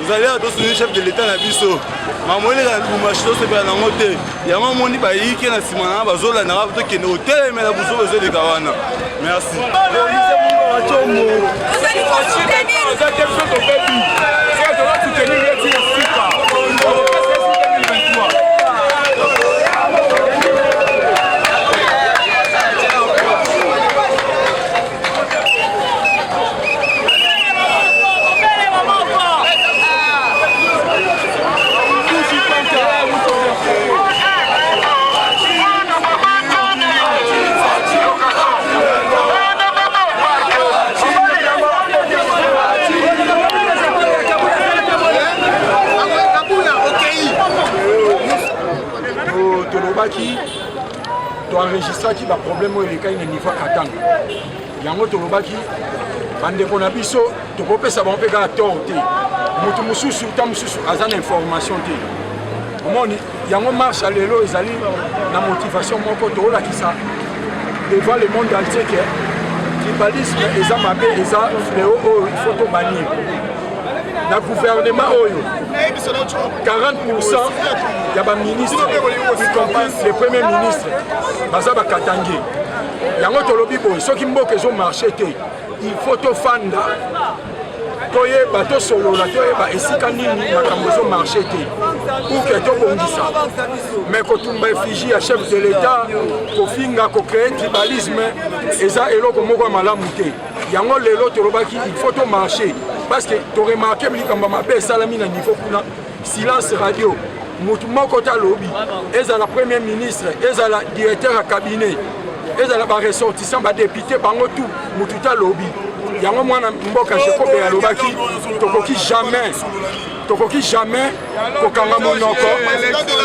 Vous allez à le chef de l'État à Bisso. Maman est dans le marché, c'est pas dans mon thé. Il y a mon dit qui est dans Simana, Bazola, Narav, qui est au hôtel, mais la boussole de Gawana. Merci. Tu enregistres qui va problème au niveau katanga. Yango tolobaki bande kona biso to kopesa ba mpeka torte. Mutu mususu ta mususu azana information te. Omoni yango marche lelo ezali na motivation moko to la kisa devant le monde entier que tribalisme eza mabe eza fléau il faut to bannir. Le gouvernement oyo 40% ya ba ministre y compris le premier ministre bazaba katangi yango tolobi boy soki mboka ezo marché te il faut to fanda toye bato solo la toye ba esika nini makambo ezo marché te pour que to bongisa mais ko tumba effigie à chef de l'état ko finga ko créer tribalisme eza eloko moko malamu te yango lelo tolobaki il faut to marcher. Parce que tu as remarqué que je salami na niveau kuna silence radio. Moko ta lobby, ils la première ministre, ils la directeur à cabinet, ils la ressortissant ba député bango tout, mututa lobby. Yango mwana mboka jekobe ya lobaki, tokoki jamais ko kanga monoko,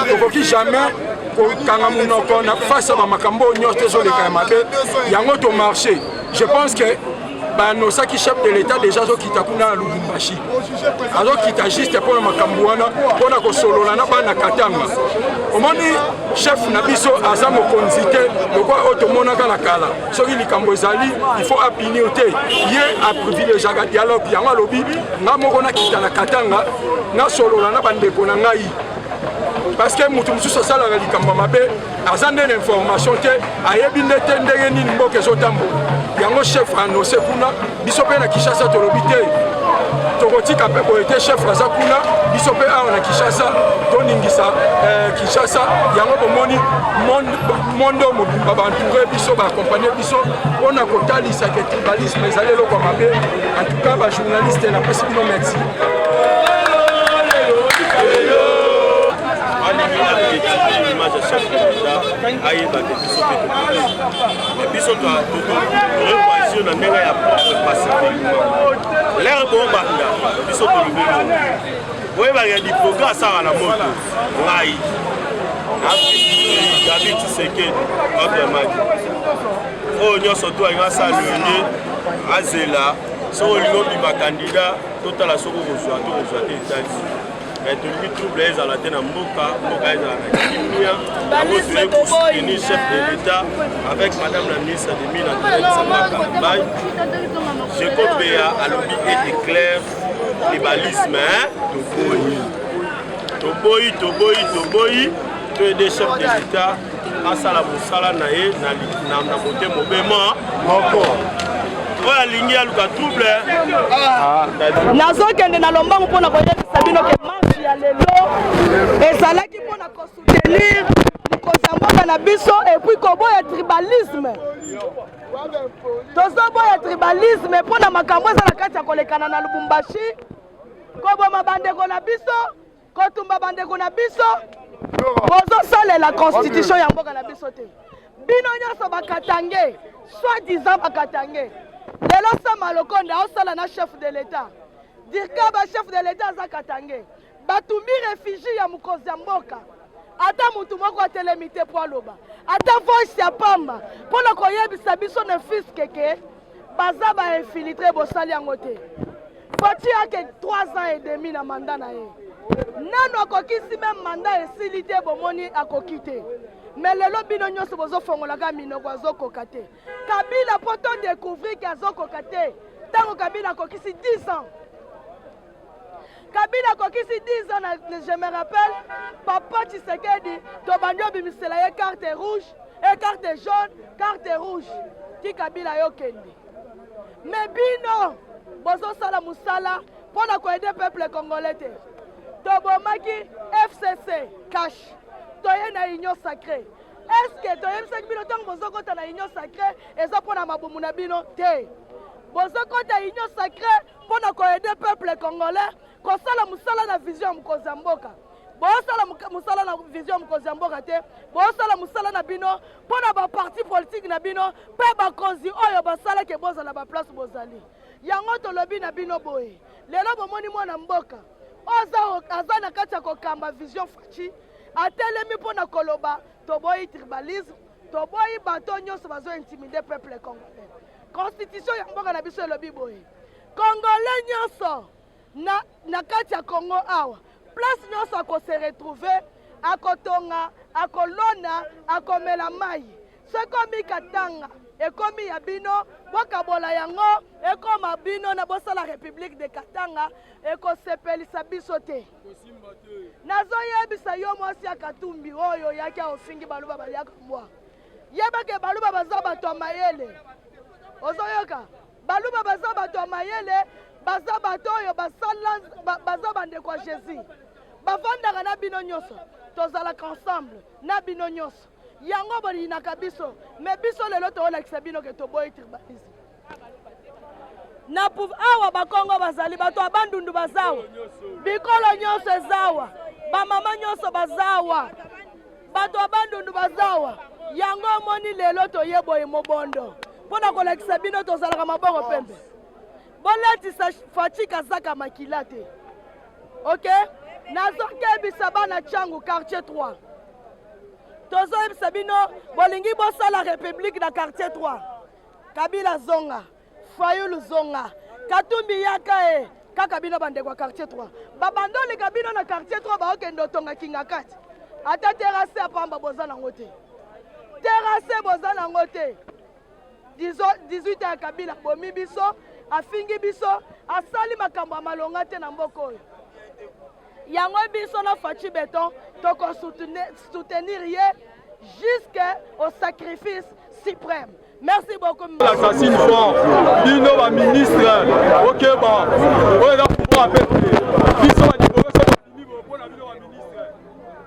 tokoki jamais ko kanga monoko na face à makambo nyote zo le kamabe, yango to marché. Je pense que nos sacs chef de l'État déjà zo kitakuna na Lubumbashi. Alors kita juste pour makambuana pour na ko solo na bana katanga. Omoni chef na biso azamo konzite lokwa otomona kala kala. Soki likambo ezali il faut appuyer te. Ye a privilégier ga dialogue yango lobi ngamo kona kita na katanga na solo na bandeko na ngai. Parce que mutu mususu sala ga likambo mabe azande l'information te ayebi ndete ndenge nini mboke zotambo. Yango chef annoncé kuna biso pe na Kinshasa tolobi te tokotika pe boyete chef raza kuna biso pe a na Kinshasa toningisa Kinshasa yango bomoni mondo mobimba bantouré biso ba accompagner biso on a kotalisa ke tribalisme ezali loko mabe en tout cas ba journaliste na pesi bino merci. L'image de chef de l'État a eu des bisous. Les bisous doivent reposer dans les approches pacifiques. L'air bon banda, bisous de l'État. Oui, il y a des progrès à la moto. Là, David Tshisekedi, notre mari. Oh, nous sommes tous à saluer, à Zela, sur le candidat, total à ce que vous soyez. Mais tout le trouble est à la tête de Mboka, Mboka est à la Kimia, la chef de l'État, avec Madame la ministre des Mines, je compare à l'objet est clair, les balismes, Toboyi, tu es des chefs de l'État, à Salamoussala, Naé, Namoté, Mobéma, encore. Voilà, l'ingé a le trouble. Nazokende na lombangu pona koyebisa bino ke marche ya lelo ezalaki pona ko soutenir kosamboka na biso et puis koboya tribalisme. Tozoboya tribalisme pona makambo ezala kati ya kolekana na Lubumbashi. Koboma bandeko na biso, kotumba bandeko na biso. Bozosala la constitution ya mboka na biso te. Bino nyonso bakatange, soi-disant bakatange. Lelo Sama Lokonda osala na chef de l'État. Dirka ba chef de l'État za katange. Batumbi réfugié ya mukozi ya mboka. Ata mutu moko atelemite po aloba. Ata voice ya pamba. Pona koyebisa biso ne fils keke. Baza ba infiltré bosali yango te. Fati ake 3 ans et demi na mandat na ye. Nano akokisi même mandat esilité bomoni akokite. mais lelo bino nyonso bozofongolaka minoko azokoka te. Kabila po to découvrir ke azokoka te ntango Kabila akokisi 10 ans. Kabila kokisi 10 ans, je me rappelle, Papa Tshisekedi, Tobandio bimisela ye carte rouge, et carte jaune, carte rouge. Ti Kabila yo kende. Mais bino, bozo sala musala, pour na aider le peuple congolais. Tobomaki FCC, cash. Toye na union sacrée. Est-ce que toye msek bino tang bozo kota na union sacrée, et ça pour na mabumu na bino te. Bozo kota union sacrée, pour na aider le peuple congolais. Kosala musala na vision mukoza mboka. Bosala musala na vision mukoza mboka te. Bosala musala na bino pona ba parti politique na bino pe ba konzi oyo basala ke bozala ba place bozali. Yango to lobi na bino boye. Lelo bomoni mwana mboka. Aza na kati ya kokamba vision fachi. Atelemi pona koloba to boyi tribalisme, to boyi bato nyonso bazo intimider peuple congolais. Constitution ya mboka na biso lobi boye. Congolais nyonso na kati ya Congo awa place nyonso ako se retrouver akotonga akolona akomela mai sekomi katanga ekomi ya bino bokabola yango ekoma bino na bosala République de Katanga ekosepelisa biso te nazoyebisa yo mwasi ya Katumbi oyo yaki ofingi baluba baliaka mwa yebake baluba baza bato ya mayele ozoyoka baluba baza bato ya mayele baza bato oyo baza bandeko ya Jésus bavandaka na bino nyonso tozalaka ensemble na bino nyonso yango bolinaka biso me biso lelo toolakisa bino ke toboyi tribalisme na awa bakongo bazali bato ya bandundu bazawa bikolo nyonso ezawa bamama nyonso bazawa bato ya bandundu bazawa yango omoni lelo toyeboye mobondo mpona kolakisa bino tozalaka maboko pembe bolatisa Fachi Kazaka makila te. Ok? Nazokebisa bana changu quartier 3. Tozoyebisa bino bolingi bosala République na quartier 3. Kabila zonga, Fayulu zonga, Katumbi yaka kaka bino bandeko kwa quartier 3. Babandoli kabino na quartier 3 baokendo tonga kinga kati. Ata terrasse apamba bozana ngote. Terrasse bozana ngote. 18 ya Kabila bomi biso afingi biso asali makambo malonga te na mboko oyo yango biso na Fachi Beton toko soutenir ye jusqu'au sacrifice suprême. Merci beaucoup. L'assassin fort, Bino va ministre, ok bon, on est là pour appeler. Biso va dire que c'est Bino pour la Bino va ministre.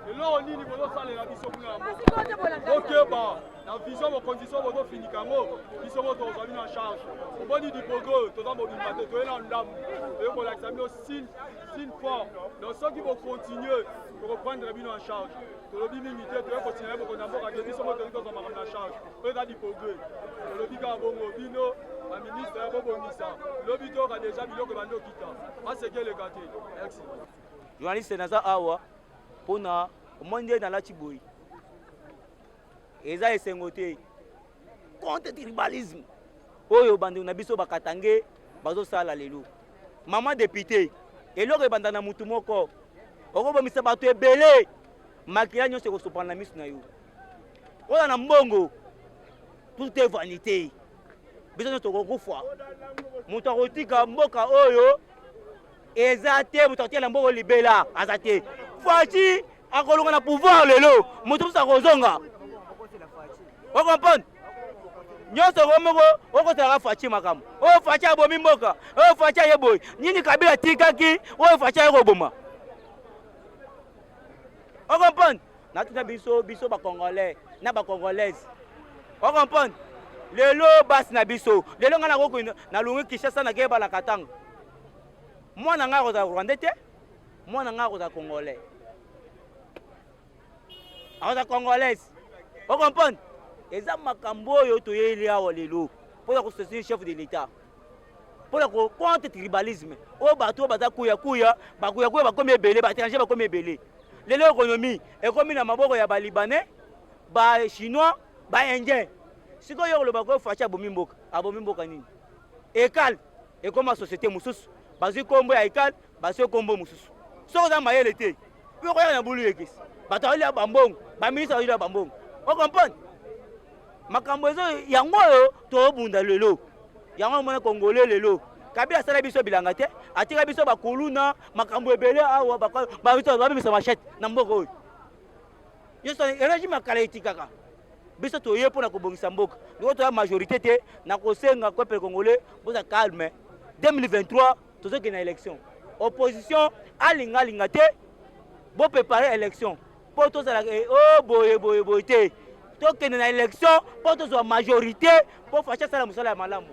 Et là on dit niveau ça les Biso pour la ok bon. La vision de conditions de finir kango, ils sont en charge. On va dire du progrès, tout le monde va dire que l'on dame, et on l'examine aussi fort. Donc ceux qui vont continuer pour reprendre les bins en charge. Tout le monde militaire, tout le monde continuer pour qu'on ait des missions en charge. Eux ont du progrès. Le biga bongo bino, la ministre a bonisa. Le bito a déjà bilo que bando kita. Ah c'est que le gâté. Merci. Journaliste naza awa pona monde dans la Tiboui. Eza esengo te contre tribalisme oyo bandi na biso bakatange bazo sala lelo mama député eloko ebanda na mutu moko okobomisa bato ebele makila nyonso ekosopana na miso na yo oyo na mbongo tout est vanité biso nyonso tokokufa moto akotika mboka oyo eza te moto akotiela mbongo libela aza te Fachi akolonga na pouvoir lelo moto mosusu akozonga. Vous comprenez? Nous sommes Fachi makam. Oh Fachi abomi mboka. Oh Fachi yeboy. Nini Kabila tikaki. Oh Fachi roboma. Vous comprenez? Na tuta biso ba Congolais, na ba Congolaise. Vous comprenez? Lelo bas na biso. Lelo ngana ko na lungi Kinshasa na keba la Katanga. Moi na nga ko za Rwandais te. Moi na nga ko za Congolais. Aza Congolaise. Vous comprenez? Eza makambo oyo toyeli awa lelo pour ko soutenir chef de l'état pour ko contre tribalisme o bato baza kuya bakomi ebele ba étranger bakomi ebele lelo économie ekomi na maboko ya ba libanais ba chinois ba indien siko yo lo bako Fachi abomi mboka nini ekal ekoma société mususu bazi kombo ya ekal bazi kombo mususu so za mayele te yo ko ya na bulu yekisi bato ali bambongo ba ministre ali bambongo On comprend? Makambo ezo yango yo to bunda lelo. Yango mona Congolais lelo. Kabila sala biso bilanga te, atika biso bakuluna makambo ebele awa ba biso ba biso machette na mboko. Yo so régime kala etikaka. Biso to yepo na kobongisa mboka. Ndiko to majorité te na kosenga ko peuple congolais boza calme. 2023 tozo ke na élection. Opposition alinga te bo préparer élection. Po to sala oh boye te. To ke na élection po to so majorité po facha sala musala malamu.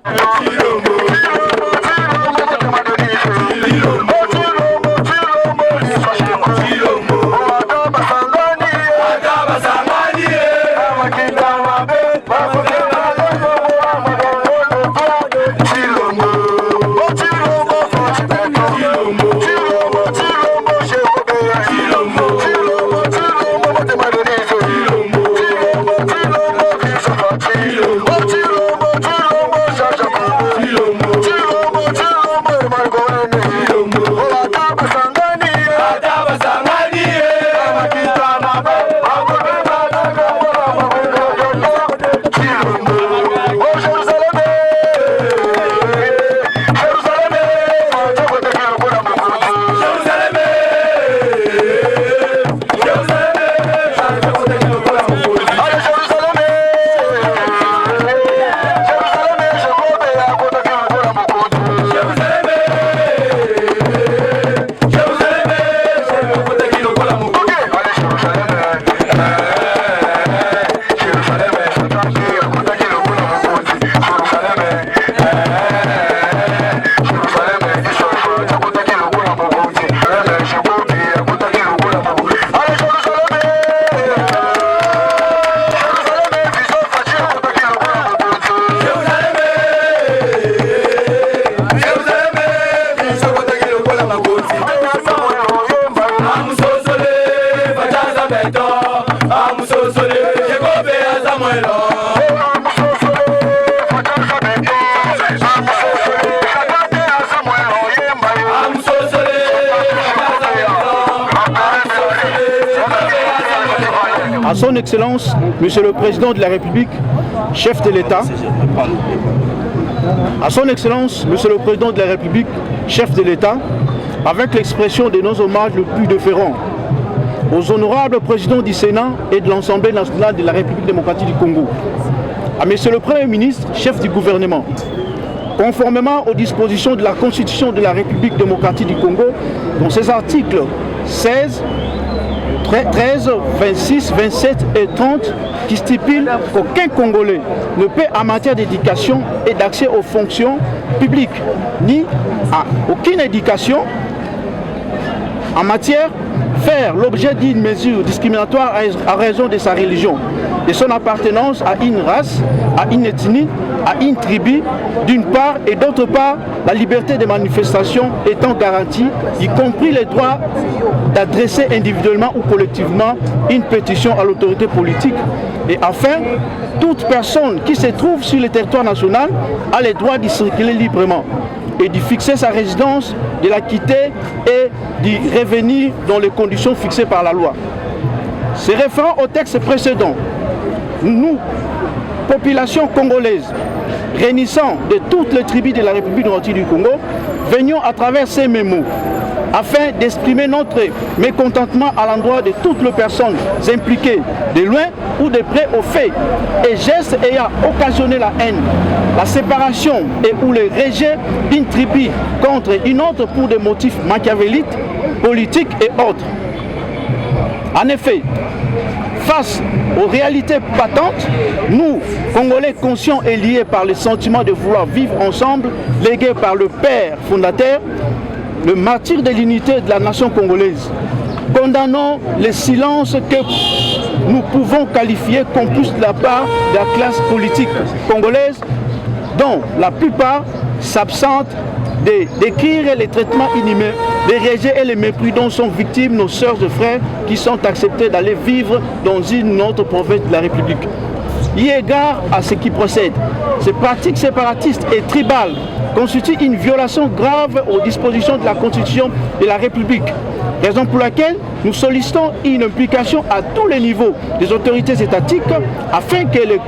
À son Excellence, Monsieur le Président de la République, chef de l'État, à son Excellence, Monsieur le Président de la République, chef de l'État, avec l'expression de nos hommages le plus déférents aux honorables présidents du Sénat et de l'Assemblée nationale de la République démocratique du Congo, à Monsieur le Premier ministre, chef du gouvernement, conformément aux dispositions de la Constitution de la République démocratique du Congo, dont ses articles 16, 13, 26, 27 et 30 qui stipulent qu'aucun Congolais ne peut en matière d'éducation et d'accès aux fonctions publiques, ni à aucune éducation en matière faire l'objet d'une mesure discriminatoire à raison de sa religion, de son appartenance à une race, à une ethnie, à une tribu, d'une part, et d'autre part, la liberté de manifestation étant garantie, y compris le droit d'adresser individuellement ou collectivement une pétition à l'autorité politique. Et enfin, toute personne qui se trouve sur le territoire national a le droit d'y circuler librement et d'y fixer sa résidence, de la quitter et d'y revenir dans les conditions fixées par la loi. Se référant au texte précédent, nous, population congolaise, réunissant de toutes les tribus de la République démocratique du Congo, venions à travers ces mémos afin d'exprimer notre mécontentement à l'endroit de toutes les personnes impliquées de loin ou de près aux faits et gestes ayant occasionné la haine, la séparation et ou le rejet d'une tribu contre une autre pour des motifs machiavéliques, politiques et autres. En effet, face aux réalités patentes, nous, Congolais conscients et liés par le sentiment de vouloir vivre ensemble, légués par le Père fondateur, le martyr de l'unité de la nation congolaise, condamnons le silence que nous pouvons qualifier complice de la part de la classe politique congolaise, dont la plupart s'absentent de décrire les traitements inhumains, les rejets et les mépris dont sont victimes nos sœurs et frères qui sont acceptés d'aller vivre dans une autre province de la République. Eu égard à ce qui procède, ces pratiques séparatistes et tribales constituent une violation grave aux dispositions de la Constitution de la République, Raison pour laquelle nous sollicitons une implication à tous les niveaux des autorités étatiques afin que les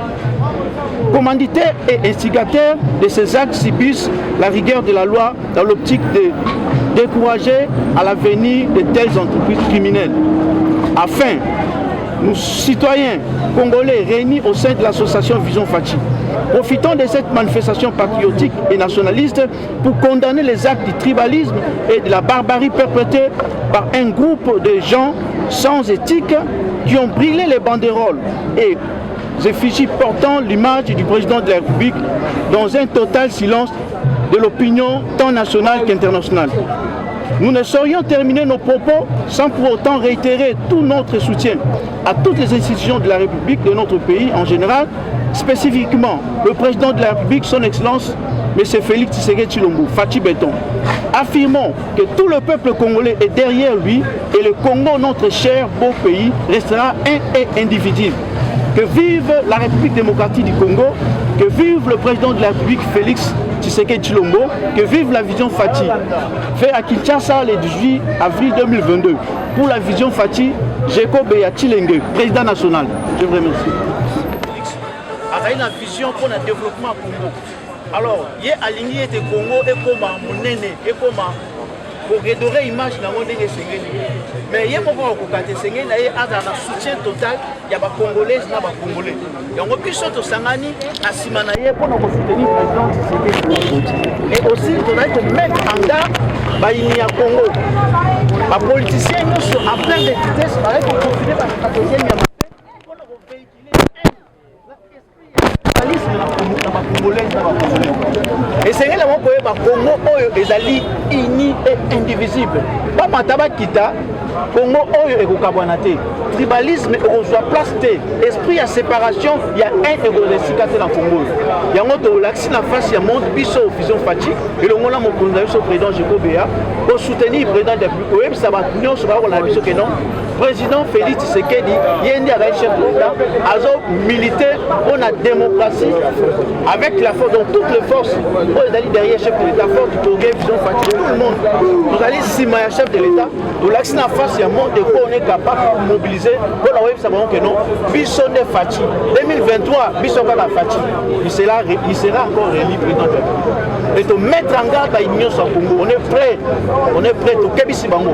commanditaires et instigateurs de ces actes subissent la rigueur de la loi dans l'optique de décourager à l'avenir de telles entreprises criminelles. Afin, nous, citoyens congolais réunis au sein de l'association Vision Fachi, profitons de cette manifestation patriotique et nationaliste pour condamner les actes du tribalisme et de la barbarie perpétrés par un groupe de gens sans éthique qui ont brûlé les banderoles et effigies portant l'image du président de la République dans un total silence de l'opinion tant nationale qu'internationale. Nous ne saurions terminer nos propos sans pour autant réitérer tout notre soutien à toutes les institutions de la République, de notre pays en général, spécifiquement le président de la République, son Excellence, M. Félix Tshisekedi Tshilombo, Fachi Béton. Affirmons que tout le peuple congolais est derrière lui et le Congo, notre cher beau pays, restera un et indivisible. Que vive la République démocratique du Congo, que vive le président de la République Félix Tshisekedi Tshilombo, que vive la Vision Fachi. Fait à Kinshasa le 18 avril 2022. Pour la Vision Fachi, Jeko Beya Tshilenge, président national. Je vous remercie. Il y a une vision pour le développement du Congo. Alors, il y a aligné le Congo et comment monene et comment pour redorer l'image de monde de Sengeli. Mais il y a beaucoup de côté Sengeli et à un soutien total, il y a des Congolais et des Congolais. Et on peut surtout Sangani à Simanaye pour nous soutenir le président Tshisekedi. Et aussi, on doit mettre en garde les Congo. Les politiciens nous sont en plein de vitesse, avec le conflit par la deuxième pour nous véhiculer et c'est là où le Congo est uni et indivisible. Pas mataba kita Congo oyo ekokabwanate. Tribalisme reçoit place té. Esprit à séparation, il y a un égoïsme dans Congo. Il y a un autre l'accès en face, il y a monde biso Vision Fachi et le monde là mon président Jeko Beya pour soutenir le président de la République. Ça va nous sur la biso que non. Président Félix Tshisekedi, il y a un chef d'État, azo militaire pour la démocratie avec la force, donc toutes les forces. Vous allez derrière chef de l'État, force du Congo, Vision Fachi, tout le monde. Vous allez si ma chef de l'État, vous l'accès en face, il y a un monde de quoi on est capable de mobiliser pour la web, ça va que non. Biso de Fachi, 2023, Biso de Fachi, il sera encore réélu président. Et de mettre en garde à l'Union sur Congo, on est prêt, tout Kebisi Bango.